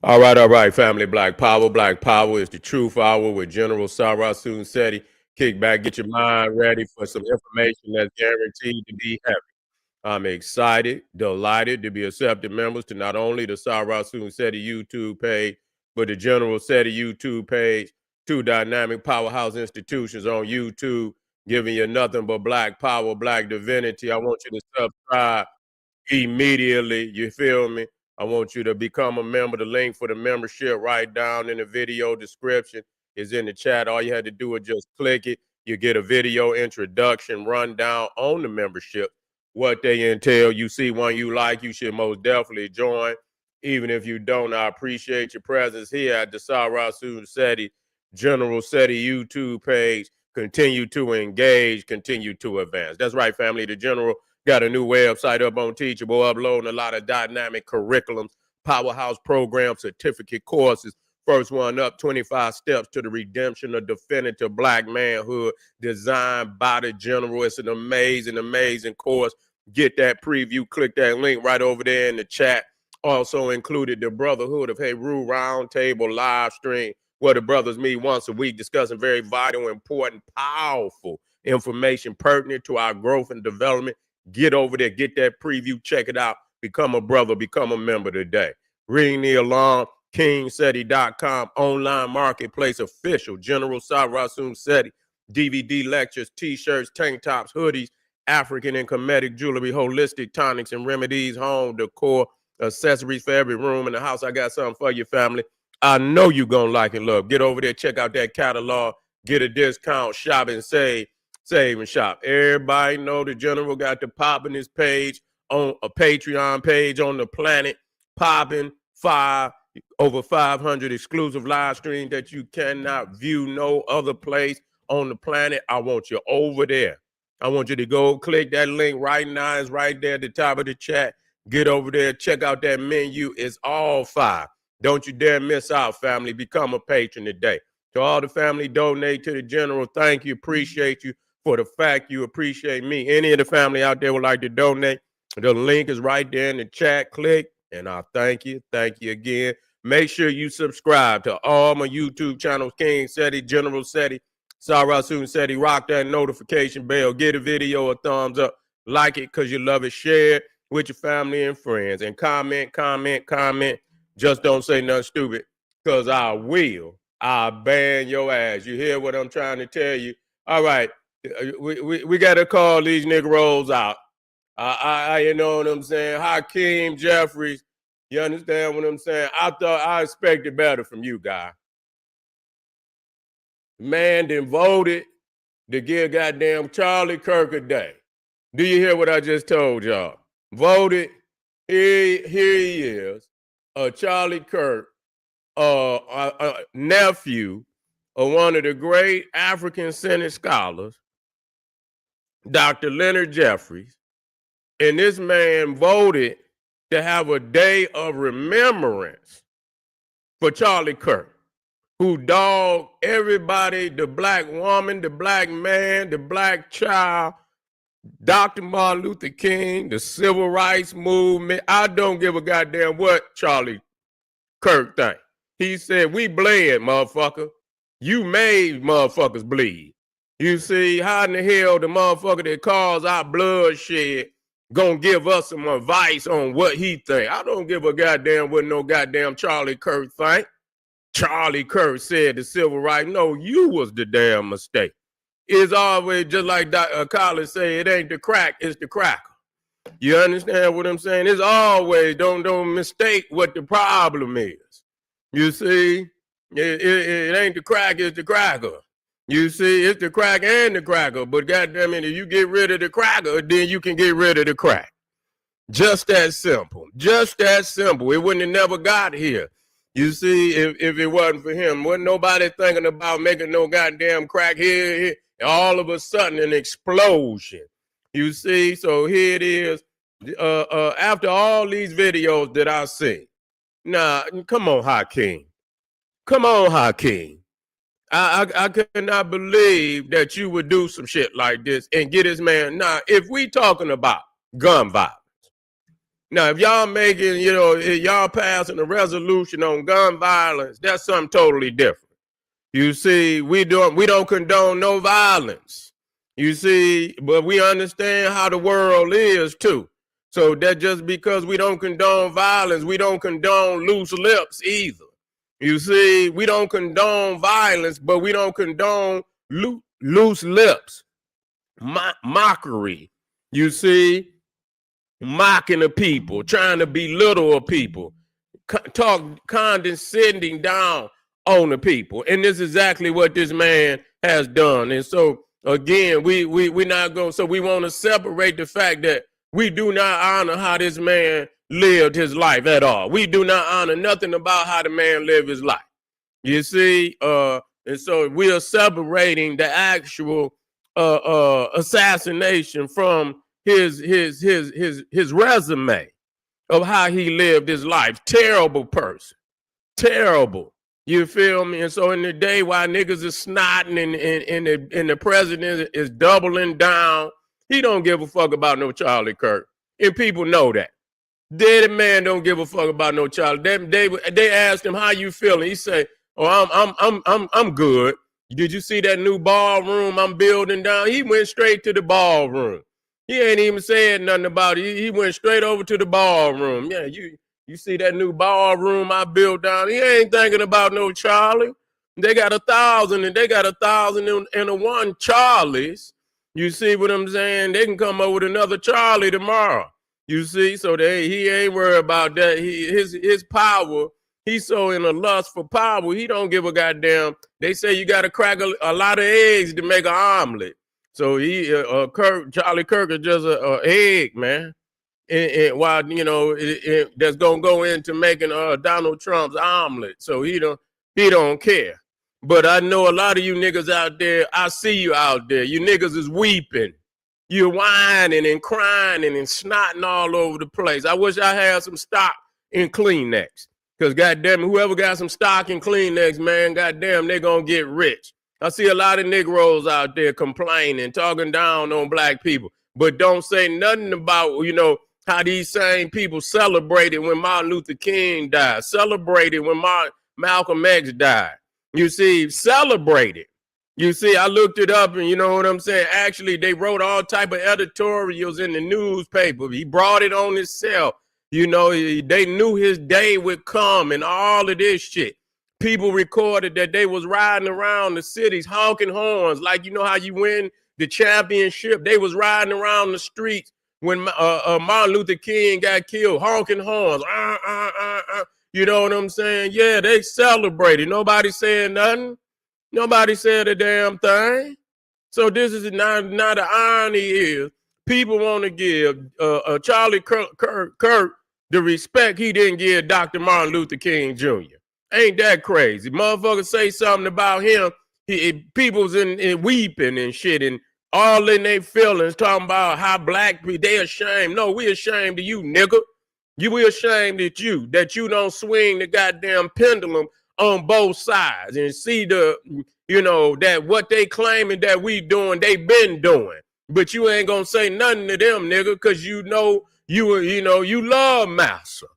All right, family. Black Power. Black Power is the truth hour with General Sarah Seti. Kick back, get your mind ready for some information that's guaranteed to be heavy. I'm excited, delighted to be accepted members to not only the Sarah Seti YouTube page, but the General Seti YouTube page, two dynamic powerhouse institutions on YouTube, giving you nothing but black power, black divinity. I want you to subscribe immediately. You feel me? I want you to become a member. The link for the membership right down in the video description is in the chat. All you had to do is just click it. You get a video introduction rundown on the membership, what they entail. You see one you like, you should most definitely join. Even if you don't, I appreciate your presence here at the Sarah Seti General Seti YouTube page. Continue to engage, continue to advance. That's right, family. The General got a new website up on Teachable, uploading a lot of dynamic curriculums, powerhouse programs, certificate courses. First one up, 25 Steps to the Redemption of Definitive Black Manhood, designed by the General. It's an amazing, amazing course. Get that preview. Click that link right over there in the chat. Also included the Brotherhood of Heru Roundtable live stream, where the brothers meet once a week discussing very vital, important, powerful information pertinent to our growth and development. Get over there, get that preview, check it out. Become a brother, become a member today. Ring the alarm, kingseti.com, online marketplace, official, General Sarah Seti, DVD lectures, t-shirts, tank tops, hoodies, African and Kemetic jewelry, holistic tonics and remedies, home decor, accessories for every room in the house. I got something for you, family. I know you're going to like and love. Get over there, check out that catalog, get a discount, shop and save and shop. Everybody know the General got the popping his page on a Patreon page on the planet, popping over 500 exclusive live streams that you cannot view no other place on the planet. I want you over there. I want you to go click that link right now. It's right there at the top of the chat. Get over there, check out that menu. It's all five. Don't you dare miss out, family. Become a patron today. To all the family, donate to the General. Thank you. Appreciate you for the fact you appreciate me. Any of the family out there would like to donate, the link is right there in the chat. Click, and I'll thank you. Thank you again. Make sure you subscribe to all my YouTube channels, King Seti, General Seti, Sarah Seti. Rock that notification bell. Give the video a thumbs up. Like it because you love it. Share it with your family and friends. And comment. Just don't say nothing stupid, because I'll ban your ass. You hear what I'm trying to tell you? All right. We got to call these Negroes out. You know what I'm saying? Hakeem Jeffries, you understand what I'm saying? I expected better from you, guy. Man then voted to give goddamn Charlie Kirk a day. Do you hear what I just told y'all? Voted. Here he is, Charlie Kirk, nephew of one of the great African Senate scholars, Dr. Leonard Jeffries, and this man voted to have a day of remembrance for Charlie Kirk, who dogged everybody, the black woman, the black man, the black child, Dr. Martin Luther King, the civil rights movement. I don't give a goddamn what Charlie Kirk think. He said, we bled, motherfucker. You made motherfuckers bleed. You see, how in the hell the motherfucker that caused our bloodshed gonna give us some advice on what he think? I don't give a goddamn what no goddamn Charlie Kirk think. Charlie Kirk said the civil rights. No, you was the damn mistake. It's always just like Collins say, it ain't the crack, it's the cracker. You understand what I'm saying? It's always, don't mistake what the problem is. You see, it ain't the crack, it's the cracker. You see, it's the crack and the cracker, but goddamn it, if you get rid of the cracker, then you can get rid of the crack. Just that simple. Just that simple. It wouldn't have never got here. You see, if it wasn't for him, wasn't nobody thinking about making no goddamn crack here. All of a sudden, an explosion. You see, so here it is. After all these videos that I see, now, come on, Hakeem. Come on, Hakeem. I cannot believe that you would do some shit like this and get this man. Now, if we talking about gun violence, Now, if y'all making, if y'all passing a resolution on gun violence, that's something totally different. You see, we don't condone no violence. You see, but we understand how the world is too. So that just because we don't condone violence, we don't condone loose lips either. You see, we don't condone violence, but we don't condone loose lips, mockery. You see, mocking the people, trying to belittle people, talk condescending down on the people. And this is exactly what this man has done. And so again, we not going, so we want to separate the fact that we do not honor how this man lived his life at all. We do not honor nothing about how the man lived his life. You see, and so we are separating the actual assassination from his resume of how he lived his life. Terrible person. Terrible. You feel me? And so in the day while niggas is snotting and the president is doubling down, he don't give a fuck about no Charlie Kirk. And people know that. Dead man don't give a fuck about no Charlie. They asked him, how you feeling? He say, oh, I'm good. Did you see that new ballroom I'm building down? He went straight to the ballroom. He ain't even said nothing about it. He went straight over to the ballroom. Yeah, you see that new ballroom I built down? He ain't thinking about no Charlie. They got 1,000 and they got 1,001 Charlies. You see what I'm saying? They can come up with another Charlie tomorrow. You see, so he ain't worried about that. His power. He's so in a lust for power. He don't give a goddamn. They say you got to crack a lot of eggs to make an omelet. So Charlie Kirk is just a egg, man. And while that's gonna go into making Donald Trump's omelet. So he don't care. But I know a lot of you niggas out there. I see you out there. You niggas is weeping. You're whining and crying and snotting all over the place. I wish I had some stock in Kleenex. Because goddamn, whoever got some stock in Kleenex, man, goddamn, they gonna get rich. I see a lot of Negroes out there complaining, talking down on black people, but don't say nothing about, how these same people celebrated when Martin Luther King died, celebrated when Malcolm X died. You see, celebrated. You see, I looked it up and you know what I'm saying? Actually, they wrote all type of editorials in the newspaper. He brought it on himself. They knew his day would come and all of this shit. People recorded that they was riding around the cities honking horns, like how you win the championship. They was riding around the streets when Martin Luther King got killed, honking horns. You know what I'm saying? Yeah, they celebrated. Nobody said nothing. Nobody said a damn thing. So this is now the irony is people want to give Charlie Kirk the respect he didn't give Dr. Martin Luther King Jr. Ain't that crazy? Motherfuckers say something about him, people's in weeping and shit and all in their feelings talking about how black people, they ashamed. No, we ashamed of you, nigga. We ashamed of you, that you don't swing the goddamn pendulum on both sides and see that what they claiming that we doing, they been doing. But you ain't gonna say nothing to them, nigga, because you love Massa.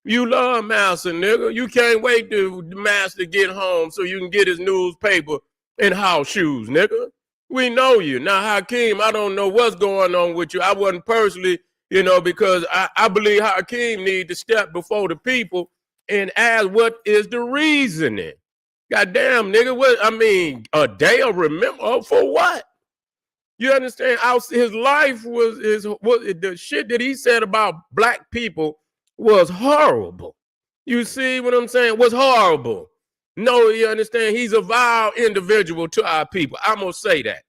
You love Massa, nigga. You can't wait to Master get home so you can get his newspaper and house shoes, nigga. We know you. Now, Hakeem, I don't know what's going on with you. I wasn't personally, because I believe Hakeem need to step before the people and ask what is the reasoning. Goddamn, nigga, a day of remember for what? You understand? His life was the shit that he said about black people was horrible. You see what I'm saying? Was horrible. No, you understand? He's a vile individual to our people. I'm gonna say that.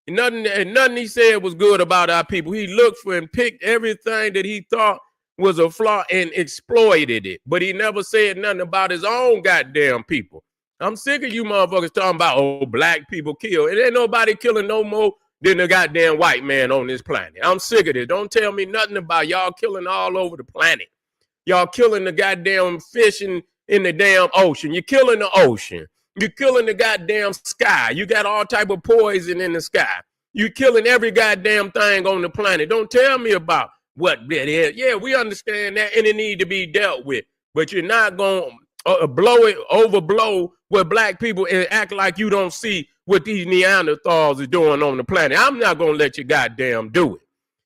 Nothing he said was good about our people. He looked for and picked everything that he thought was a flaw and exploited it. But he never said nothing about his own goddamn people. I'm sick of you motherfuckers talking about, black people kill. It ain't nobody killing no more than the goddamn white man on this planet. I'm sick of this. Don't tell me nothing about y'all killing all over the planet. Y'all killing the goddamn fish in the damn ocean. You're killing the ocean. You're killing the goddamn sky. You got all type of poison in the sky. You're killing every goddamn thing on the planet. Don't tell me about what that is. Yeah, we understand that, and it need to be dealt with. But you're not going to overblow what black people and act like you don't see what these Neanderthals are doing on the planet. I'm not going to let you goddamn do it.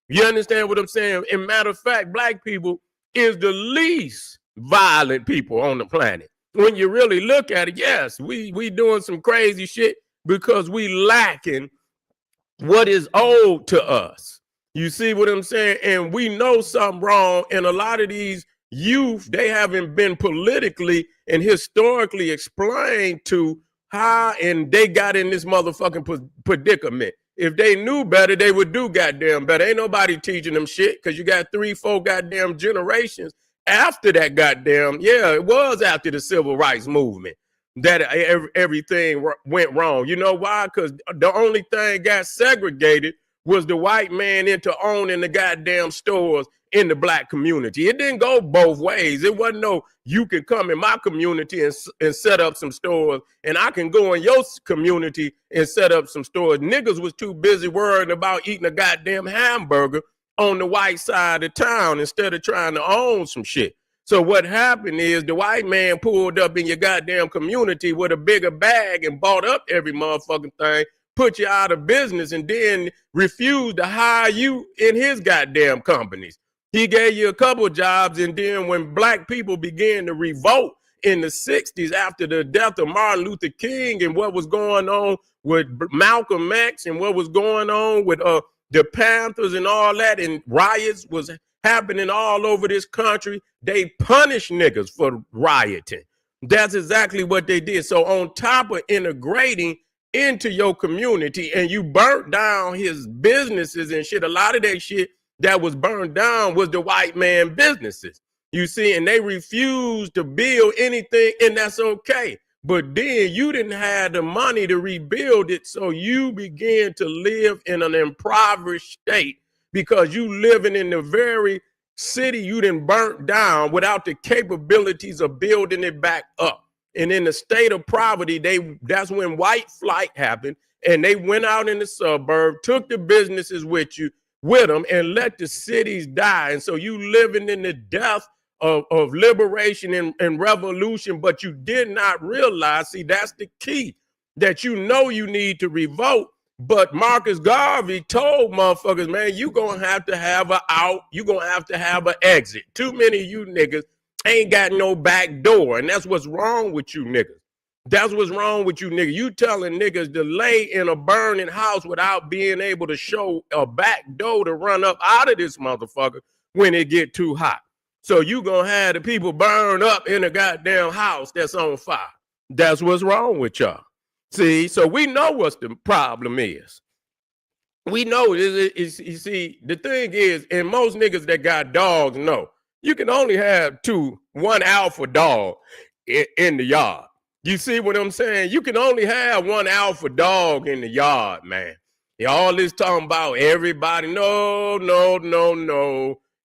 You understand what I'm saying? And matter of fact, black people is the least violent people on the planet. When you really look at it, yes, we doing some crazy shit because we lacking what is owed to us. You see what I'm saying? And we know something wrong. And a lot of these youth, they haven't been politically and historically explained to how, and they got in this motherfucking predicament. If they knew better, they would do goddamn better. Ain't nobody teaching them shit because you got 3-4 goddamn generations after that goddamn, yeah, it was after the civil rights movement that everything went wrong. You know why? Because the only thing got segregated was the white man into owning the goddamn stores in the black community. It didn't go both ways. It wasn't no, you can come in my community and set up some stores, and I can go in your community and set up some stores. Niggas was too busy worrying about eating a goddamn hamburger on the white side of town instead of trying to own some shit. So what happened is the white man pulled up in your goddamn community with a bigger bag and bought up every motherfucking thing, put you out of business, and then refused to hire you in his goddamn companies. He gave you a couple jobs, and then when black people began to revolt in the 60s after the death of Martin Luther King and what was going on with Malcolm X and what was going on with the Panthers and all that, and riots was happening all over this country, they punished niggas for rioting. That's exactly what they did. So on top of integrating into your community, and you burnt down his businesses and shit, a lot of that shit that was burned down was the white man businesses, you see, and they refused to build anything, and that's okay. But then you didn't have the money to rebuild it, so you began to live in an impoverished state because you living in the very city you done burnt down without the capabilities of building it back up. And in the state of poverty, that's when white flight happened, and they went out in the suburb, took the businesses with them, and let the cities die. And so you living in the death of liberation and revolution, but you did not realize, see, that's the key, that you know you need to revolt. But Marcus Garvey told motherfuckers, man, you gonna have to have an out, you gonna have to have an exit. Too many of you niggas ain't got no back door, and that's what's wrong with you niggas. That's what's wrong with you niggas. You telling niggas to lay in a burning house without being able to show a back door to run up out of this motherfucker when it get too hot. So you gonna have the people burn up in a goddamn house that's on fire. That's what's wrong with y'all. See, so we know what the problem is. We know you see, the thing is, and most niggas that got dogs know, you can only have one alpha dog in the yard. You see what I'm saying? You can only have one alpha dog in the yard, man. All this talking about everybody. No.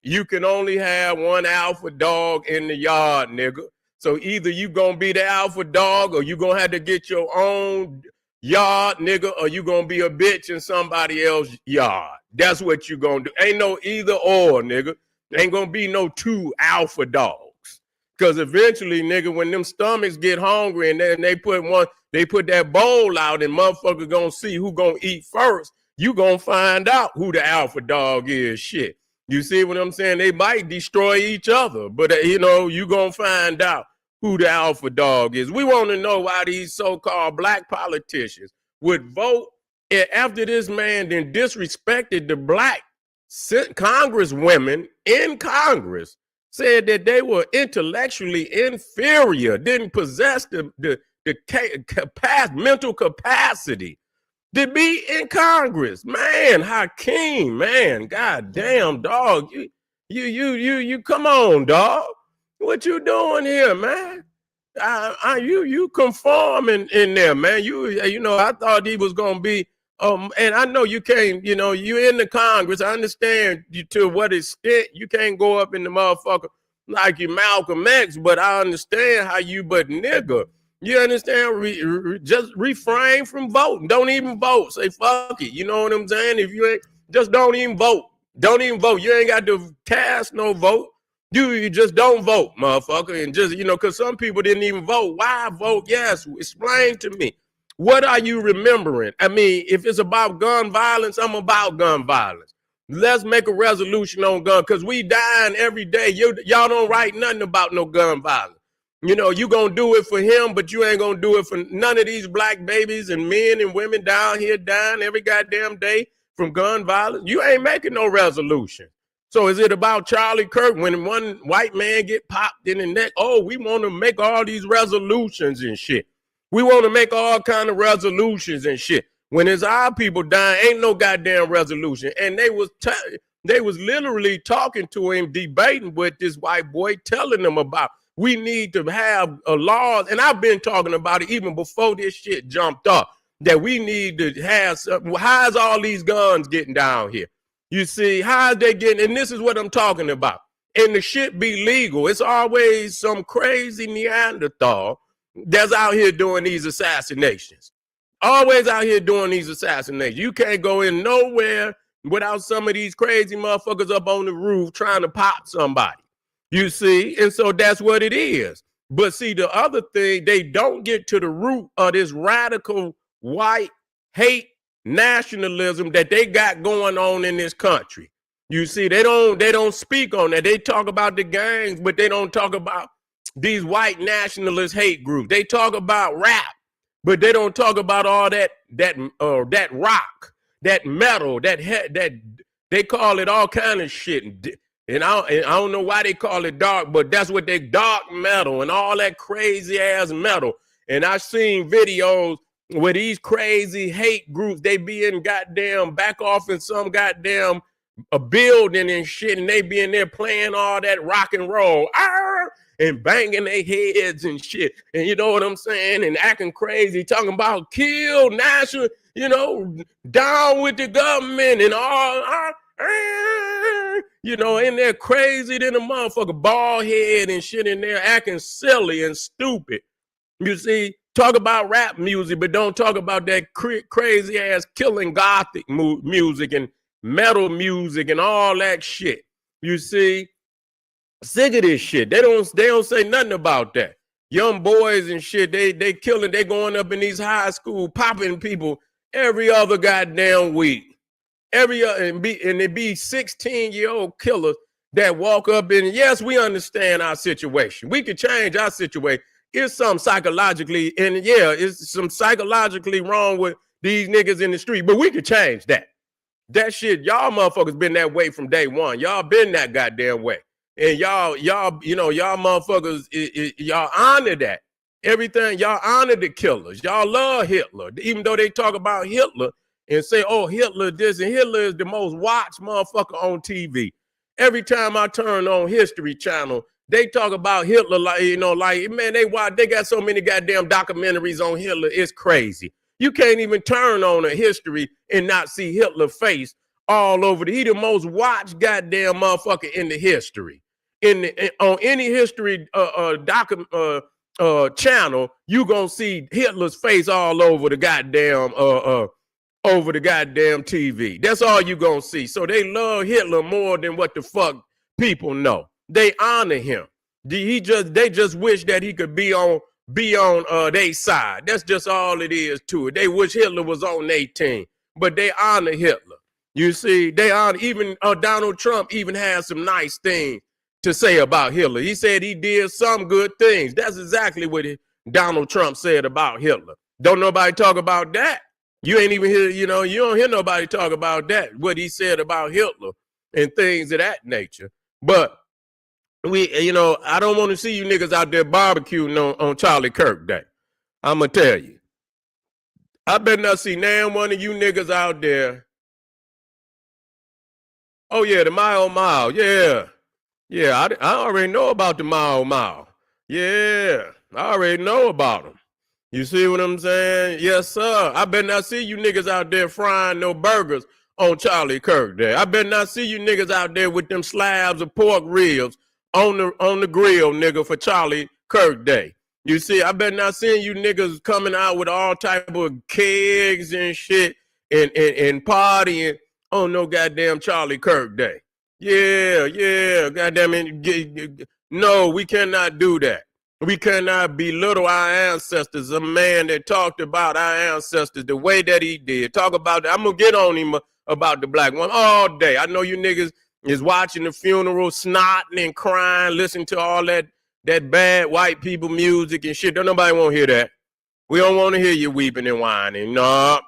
You can only have one alpha dog in the yard, nigga. So either you gonna be the alpha dog, or you gonna have to get your own yard, nigga, or you gonna be a bitch in somebody else's yard. That's what you gonna do. Ain't no either or, nigga. Ain't gonna be no two alpha dogs. Cause eventually, nigga, when them stomachs get hungry and then they put that bowl out and motherfuckers gonna see who gonna eat first, you gonna find out who the alpha dog is. Shit. You see what I'm saying? They might destroy each other, but you gonna find out who the alpha dog is. We want to know why these so-called black politicians would vote after this man then disrespected the black congresswomen in Congress, said that they were intellectually inferior, didn't possess the mental capacity to be in Congress. Man, Hakeem, man, goddamn, dog, you come on, dog. What you doing here, man? You conforming in there, man. I thought he was gonna be. And I know you can't. You in the Congress. I understand you to what extent you can't go up in the motherfucker like you Malcolm X, but I understand how you. But nigga, you understand? Just refrain from voting. Don't even vote. Say fuck it. You know what I'm saying? If you ain't, just don't even vote. Don't even vote. You ain't got to cast no vote. You just don't vote, motherfucker. And just, because some people didn't even vote. Why vote? Yes. Explain to me. What are you remembering? I mean, if it's about gun violence, I'm about gun violence. Let's make a resolution on gun, because we dying every day. Y'all don't write nothing about no gun violence. You going to do it for him, but you ain't going to do it for none of these black babies and men and women down here dying every goddamn day from gun violence. You ain't making no resolution. So is it about Charlie Kirk when one white man get popped in the neck? Oh, we want to make all these resolutions and shit. We want to make all kind of resolutions and shit. When it's our people dying, ain't no goddamn resolution. And they was literally talking to him, debating with this white boy, telling them about we need to have a law. And I've been talking about it even before this shit jumped off, that we need to have something. How's all these guns getting down here? You see, how they getting, and this is what I'm talking about. And the shit be legal. It's always some crazy Neanderthal that's out here doing these assassinations. Always out here doing these assassinations. You can't go in nowhere without some of these crazy motherfuckers up on the roof trying to pop somebody. You see, and so that's what it is. But see, the other thing, they don't get to the root of this radical white hate nationalism that they got going on in this country. You see, they don't speak on that. They talk about the gangs, but they don't talk about these white nationalist hate groups. They talk about rap, but they don't talk about all that rock, that metal, that they call it all kind of shit. And I don't know why they call it dark, but that's what they dark metal and all that crazy ass metal. And I've seen videos where these crazy hate groups, they be in goddamn back off in some goddamn a building and shit, and they be in there playing all that rock and roll and banging their heads and shit. And you know what I'm saying? And acting crazy, talking about kill national, down with the government and all. In there crazy than a motherfucker, bald head and shit in there acting silly and stupid. You see, talk about rap music, but don't talk about that crazy ass killing gothic music and metal music and all that shit. You see, sick of this shit. They don't say nothing about that. Young boys and shit, they killing, they going up in these high school, popping people every other goddamn week. And it be 16-year-old killers that walk up in. Yes, we understand our situation. We could change our situation. It's some psychologically, and yeah, it's some psychologically wrong with these niggas in the street, but we could change that. That shit, y'all motherfuckers been that way from day one. Y'all been that goddamn way. And y'all motherfuckers, y'all honor that. Everything, y'all honor the killers. Y'all love Hitler. Even though they talk about Hitler and say, oh, Hitler this, and Hitler is the most watched motherfucker on TV. Every time I turn on History Channel, they talk about Hitler man, they got so many goddamn documentaries on Hitler. It's crazy. You can't even turn on a history and not see Hitler's face all over. He the most watched goddamn motherfucker in the history. On any history channel, you gonna see Hitler's face all over the goddamn TV. That's all you gonna see. So they love Hitler more than what the fuck people know. They honor him. They just wish that he could be on their side. That's just all it is to it. They wish Hitler was on their team, but they honor Hitler. You see, they honor, even Donald Trump even has some nice things to say about Hitler. He said he did some good things. That's exactly what Donald Trump said about Hitler. Don't nobody talk about that. You ain't even hear, you don't hear nobody talk about that, what he said about Hitler and things of that nature. But I don't want to see you niggas out there barbecuing on Charlie Kirk Day. I'm going to tell you. I better not see now one of you niggas out there. Oh, yeah, the Mile. Yeah. Yeah, I already know about the Mile. Yeah, I already know about them. You see what I'm saying? Yes, sir. I better not see you niggas out there frying no burgers on Charlie Kirk Day. I better not see you niggas out there with them slabs of pork ribs on the grill, nigga, for Charlie Kirk Day. You see, I better not see you niggas coming out with all type of kegs and shit and partying on no goddamn Charlie Kirk day. Yeah, goddamn it. No, we cannot do that. We cannot belittle our ancestors. A man that talked about our ancestors the way that he did. Talk about that. I'm going to get on him about the black one all day. I know you niggas is watching the funeral, snotting and crying, listening to all that bad white people music and shit. Don't nobody want to hear that. We don't want to hear you weeping and whining. No,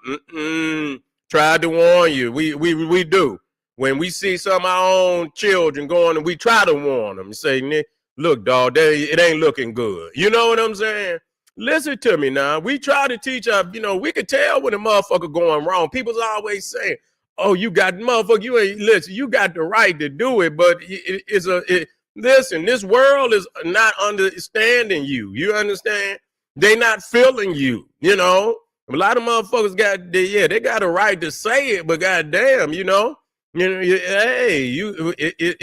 tried to warn you. We do. When we see some of our own children going, and we try to warn them and say, look, dog, it ain't looking good. You know what I'm saying? Listen to me now. We try to teach our, we can tell when a motherfucker going wrong. People's always saying, oh, you got motherfucker, you ain't listen, you got the right to do it, but listen, this world is not understanding you. You understand? They not feeling you, A lot of motherfuckers they got a right to say it, but goddamn,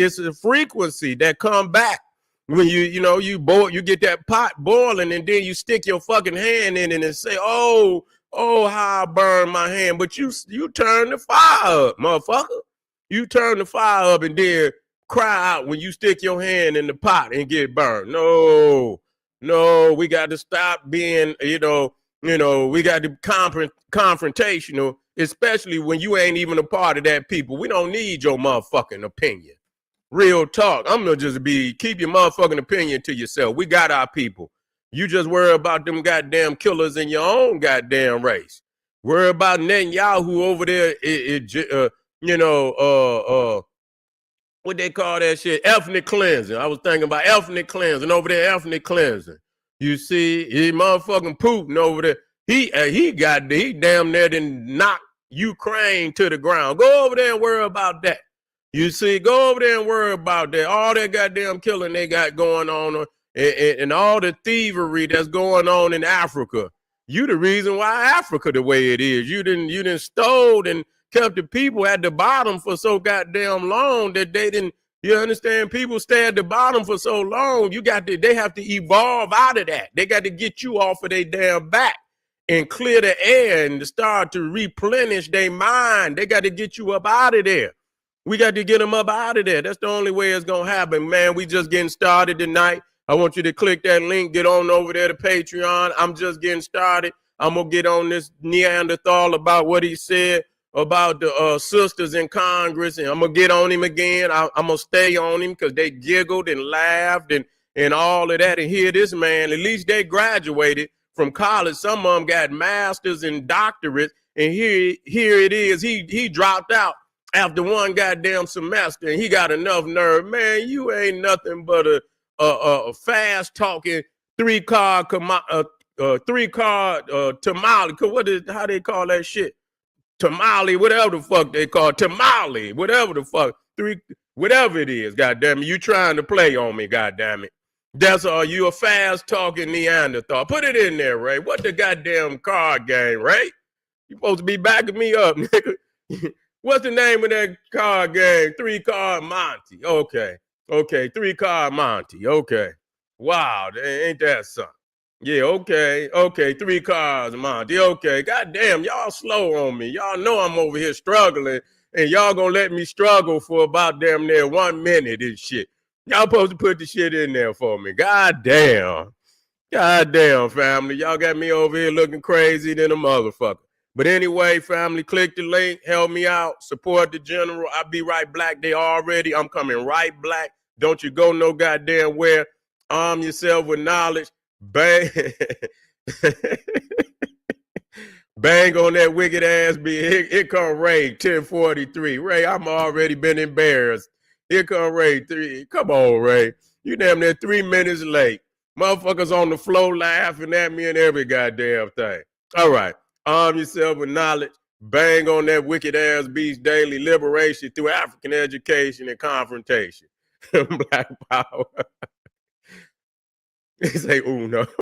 it's a frequency that come back when you get that pot boiling and then you stick your fucking hand in it and say, oh, how I burn my hand, but you turn the fire up, motherfucker. You turn the fire up and then cry out when you stick your hand in the pot and get burned. No, we got to stop being, we got to confrontational, especially when you ain't even a part of that people. We don't need your motherfucking opinion. Real talk. I'm going to just keep your motherfucking opinion to yourself. We got our people. You just worry about them goddamn killers in your own goddamn race. Worry about Netanyahu over there, what they call that shit? Ethnic cleansing. I was thinking about ethnic cleansing over there, ethnic cleansing. You see, he motherfucking Putin over there. He damn near didn't knock Ukraine to the ground. Go over there and worry about that. You see, go over there and worry about that. All that goddamn killing they got going on and all the thievery that's going on in Africa. You the reason why Africa the way it is. You didn't stole and kept the people at the bottom for so goddamn long that they didn't, you understand? People stay at the bottom for so long. They have to evolve out of that. They got to get you off of their damn back and clear the air and start to replenish their mind. They got to get you up out of there. We got to get them up out of there. That's the only way it's going to happen, man. We just getting started tonight. I want you to click that link, get on over there to Patreon. I'm just getting started. I'm going to get on this Neanderthal about what he said about the sisters in Congress, and I'm going to get on him again. I'm going to stay on him because they giggled and laughed and all of that. And here this man, at least they graduated from college. Some of them got masters and doctorates, and here it is. He dropped out after one goddamn semester, and he got enough nerve. Man, you ain't nothing but a fast-talking three-car tamale. How they call that shit? Tamale, whatever the fuck they call it. Tamale, whatever the fuck. Whatever it is, goddamn it. You trying to play on me, goddamn it. That's all. You a fast-talking Neanderthal. Put it in there, Ray. What the goddamn card game, Ray? You supposed to be backing me up, nigga. What's the name of that card game? 3-card Monty. Okay, 3-card Monty. Okay. Wow, ain't that something? Yeah, okay, 3 cards, Monty. Okay, goddamn, y'all slow on me. Y'all know I'm over here struggling, and y'all gonna let me struggle for about damn near 1 minute and shit. Y'all supposed to put the shit in there for me. Goddamn, family. Y'all got me over here looking crazy than a motherfucker. But anyway, family, click the link, help me out, support the general. I'll be right black. I'm coming right black. Don't you go no goddamn where. Arm yourself with knowledge. Bang. Bang on that wicked ass beat. Here come Ray, 1043. Ray, I'm already been embarrassed. Here come Ray, 3. Come on, Ray. You damn near 3 minutes late. Motherfuckers on the floor laughing at me and every goddamn thing. All right. Arm yourself with knowledge. Bang on that wicked ass beast daily. Liberation through African education and confrontation. Black power. Say, no.